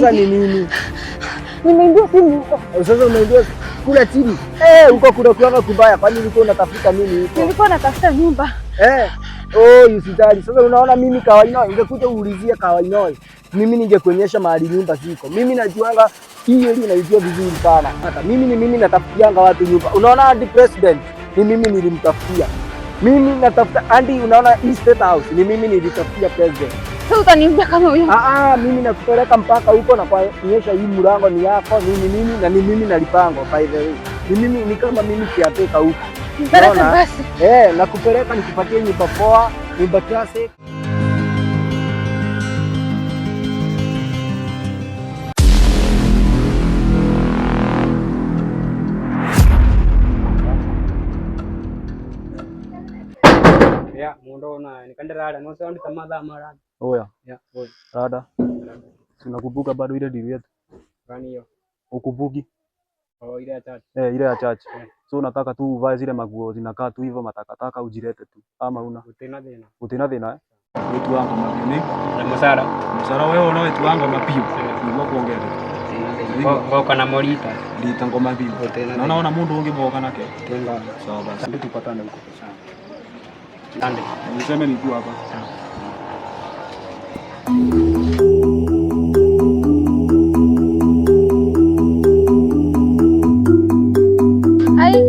Sasa ni nini? Nimeingia simu huko. Sasa umeingia kula chini. Huko kuna kuanga kubaya. Kwani ulikuwa unatafuta nini huko? Nilikuwa natafuta nyumba. Usijali. Sasa unaona mimi kawaida ingekuja uulizie kawaida. Mimi ningekuonyesha mahali nyumba ziko. Mimi najuanga hii area naijua vizuri sana. Hata mimi natafutianga watu nyumba. Unaona hadi president ni mimi nilimtafutia. Mimi natafuta hadi unaona hii State House ni mimi nilitafutia president. Sasa utaniambia kama huyo? Mimi nakupeleka mpaka huko na kuonyesha hii mlango ni yako, mimi na ni mimi nalipango by the way. Ni kama mimi kiateka huko. Mpeleka basi. Nakupeleka nikupatie nyumba poa, nyumba classic. Ya, muondona nikande rada no sound tamadha mara. Oya. Ya, oya. Rada. Unakumbuka bado ile deal yetu? Gani hiyo? Ukumbuki? Ile ya church. Ile ya church. So unataka tu uvae zile maguo zinakaa tu hivyo matakataka ujilete tu. Ama una? Utina dhina. Wetu wangu mapio na msara. Msara wewe una wetu wangu mapio. Ni kuongeza. Ngoka na morita. Lita ngoma mapio. Naona mundu unge mwoka nake. Tenga. Sawa basi. Ndio tupatane huko. Sawa. Ande. Niseme ni tu hapa.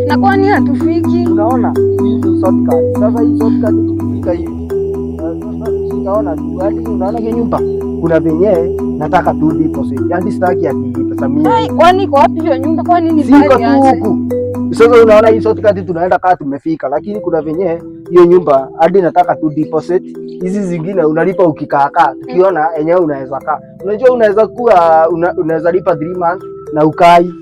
Na kwani hatufiki? Unaona? Hii ni shortcut. Sasa hii shortcut tukifika hivi. Sasa unaona tu hadi unaona hiyo nyumba. Kuna venye nataka tu deposit. Hadi sitaki ati pesa mingi. Kwani kwa wapi hiyo nyumba? Kwani ni mbali aje? Sasa unaona hii shortcut tunaenda kama tumefika, lakini kuna venye hiyo nyumba hadi nataka tu deposit. Hizi zingine unalipa ukikaa. Tukiona yenyewe unaweza kaa. Unajua unaweza kuwa unaweza lipa 3 months na ukai.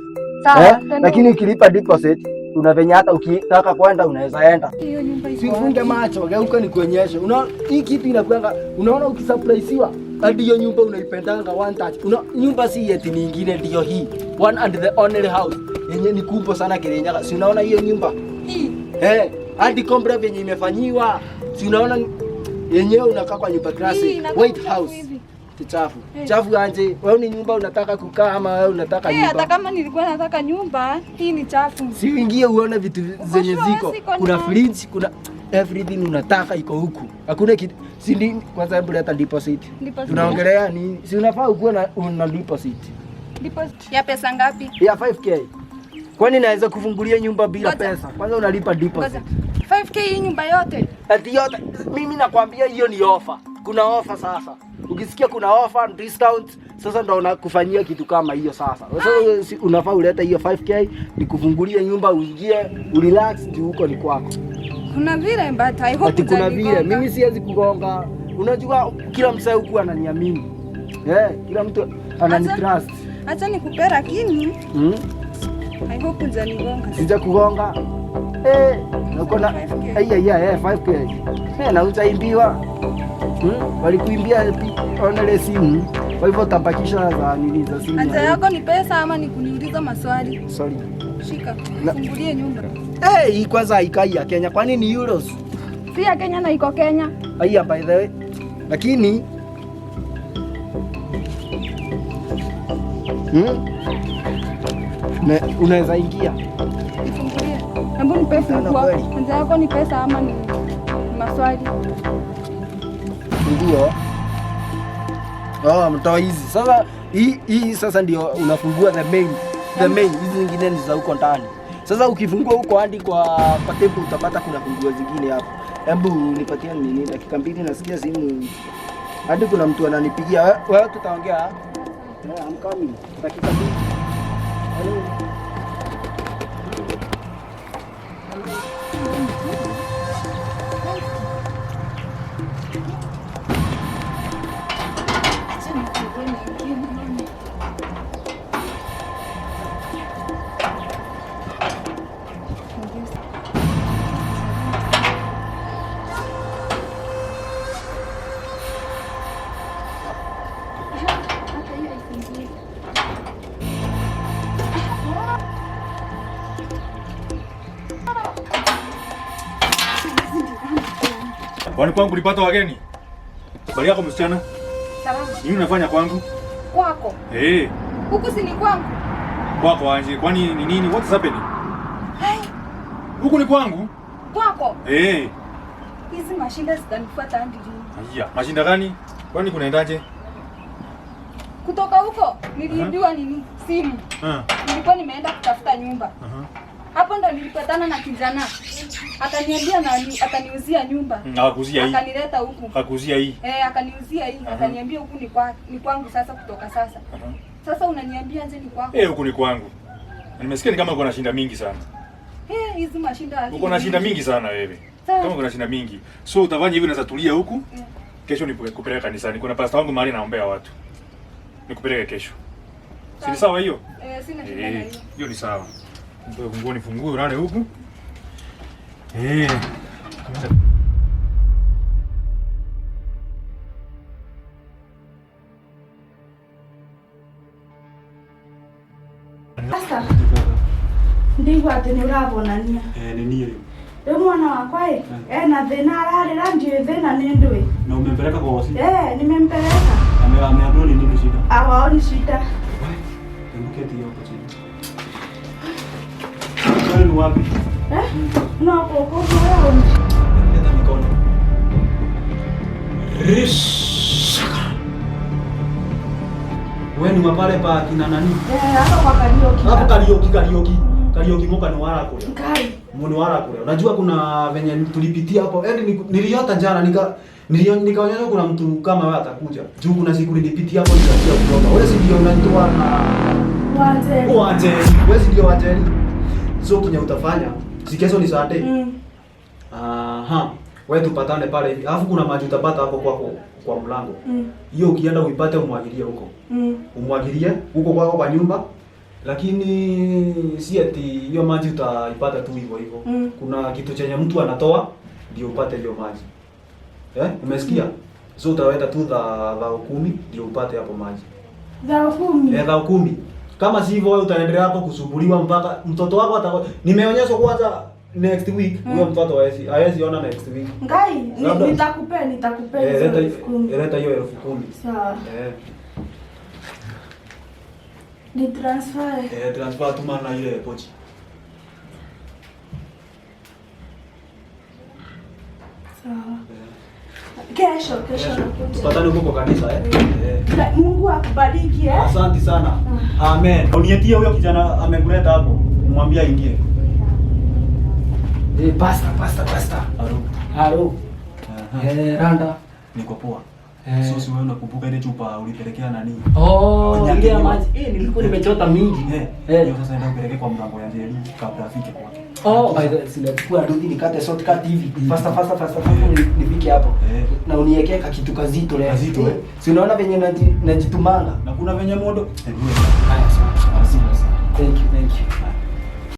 Sawa. Lakini ukilipa deposit una venye hata ukitaka kwenda unaweza enda. Hiyo nyumba iko. Sifunge macho, geuka nikuonyeshe. Unaona hii kitu inakuanga, unaona ukisurpriseiwa hadi hiyo nyumba unaipendanga one touch. Nyumba si yeti nyingine ndio hii. One and the only house. Yenye ni kubwa sana Kirinyaga. Si unaona hiyo nyumba? Hii. Hadi kombre venye imefanyiwa. Si unaona yenyewe unakaa kwa nyumba classic White House. Chafu. Chafu anje. Wewe ni nyumba unataka kukaa ama wewe unataka nyumba? Hata kama nilikuwa nataka nyumba, hii ni chafu. Si uingie uone vitu zenye ziko. Kuna fridge, kuna everything unataka iko huku. Hakuna kitu. Si ndi kwanza hebu leta deposit. Tunaongelea ni si unafaa ukuwe na una deposit. Deposit ya pesa ngapi? Ya 5k. Kwani naweza kufungulia nyumba bila pesa? Kwanza unalipa deposit. 5k hii nyumba yote? Ati yote. Mimi nakwambia hiyo ni offer. Kuna offer sasa. Ukisikia kuna offer discount, sasa ndo unakufanyia kitu kama hiyo sasa. Sasa unafaa uleta hiyo 5k nikufungulie nyumba uingie, urelax juu huko ni kwako. Kuna vile but I hope kuna vile mimi siwezi kugonga. Unajua kila msee huku ananiamini. Kila mtu ananitrust. Acha nikupe lakini I hope hujanigonga. Sija kugonga. Uko na 5k. Na utaimbiwa. Walikuimbia onele simu. Kwa hivyo utabakisha za nini za simu. Anja yako ni pesa ama ni kuniuliza maswali? Sorry. Shika. Fungulie nyumba. Hii kwanza haikai ya Kenya. Kwani ni euros? Si ya Kenya na iko Kenya. Haya by the way. Lakini unaweza ingia. Fungulie. Hebu nipe funguo. Anja yako ni pesa ama ni maswali? Ndio. Mtoa hizi. Sasa hii sasa ndio unafungua the main. Hizi zingine ni za huko ndani. Sasa ukifungua huko hadi kwa patepo utapata kuna funguo zingine hapo. Hebu nipatie nini dakika 2 nasikia simu. Hadi kuna mtu ananipigia. Wewe tutaongea. I'm coming. Dakika 2. Hello. Kwani kwangu ulipata wageni? Bali yako msichana? Salama. Nini unafanya kwangu? Kwako. Huku si ni kwangu. Kwako aje? Kwani ni nini? What's happening? Hai. Huku ni kwangu. Kwako. Hizi mashinda zitanifuata hadi lini? Haya, mashinda gani? Kwani kunaendaje? Kutoka huko niliibiwa nini? Simu. Nilikuwa nimeenda kutafuta nyumba. Hapo ndo nilipatana na kijana. Akaniambia na ataniuzia nyumba. Akakuzia hii. Akanileta huku. Akakuzia hii. Akaniuzia hii. Akaniambia huku ni kwangu sasa kutoka sasa. Sasa unaniambia nje ni kwako? Huku ni kwangu. Nimesikia ni kama uko na shinda mingi sana. Hizi mashinda. Uko na shinda mingi sana wewe. Kama uko na shinda mingi. So utafanya hivi, unaweza tulia huku. Kesho nikupeleka kanisani. Kuna pastor wangu mahali naombea watu. Nikupeleke kesho. Si sawa hiyo? Sina shida na hiyo. Hiyo ni sawa. Ndio fungue ulale huku. Sasa ndigwa ati ni urabonania ni niĩ rĩu mwana wakwa na thĩna ararĩra ndiũĩ thĩna nĩ ndũĩ. Na umempeleka kwa hosi? Nimempeleka. Ameambiwa ni nini shida? Hawaoni shida. Mbuketi hapo chini. Wewe ni wapi? No koko kwa Leta mikono. Wewe ni mapale pa kina nani? Hapo kwa Karioki. Hapo Karioki. Karioki moka ni wala kule. Kai. Mwani wala kule. Unajua kuna venye tulipitia hapo. Niliota jana nikaonyesha kuna mtu kama wewe atakuja. Juu kuna siku nilipitia hapo nikatia kutoka. Wewe si ndio unanitoa na Wanje. Wewe si ndio wanje. So kinyo utafanya. Si kesho ni Sunday. Wewe tupatane pale hivi. Alafu kuna maji utapata hapo kwa mlango. Hiyo ukienda uipate umwagilie huko. Umwagilie huko kwa nyumba. Lakini si ati hiyo maji utaipata tu hivyo hivyo. Kuna kitu chenye mtu anatoa ndio upate hiyo maji. Umesikia? So utaweka tu za 10 ndio upate hapo maji. Za 10. Za 10. Kama si hivyo wewe utaendelea hapo kusumbuliwa mpaka mtoto wako atakuwa. Nimeonyeshwa kwanza next week huyo mtoto hawezi ona next week. Ngai, nitakupea. Leta hiyo 10,000. Sawa. Ni transfer. Transfer tuma na ile pochi. Sawa. Kesho nakuja. Tupatane huko kwa kanisa Mungu akubariki Asante sana. Amen. Unietie huyo kijana amekuleta hapo. Mwambie aingie. Pastor. Halo. Randa. Niko poa. Sisi wewe unakumbuka ile chupa ulipelekea nani? Ile maji. Nilikuwa nimechota mingi. Hiyo sasa ndio upeleke kwa mlango ya Njeri kabla afike kwake. By the way, sinachukua rudi nikate shortcut hivi. Fast nifike hapo. Na uniwekea kitu kazito leo. Kazito Si unaona venye najitumanga. Na kuna venye modo.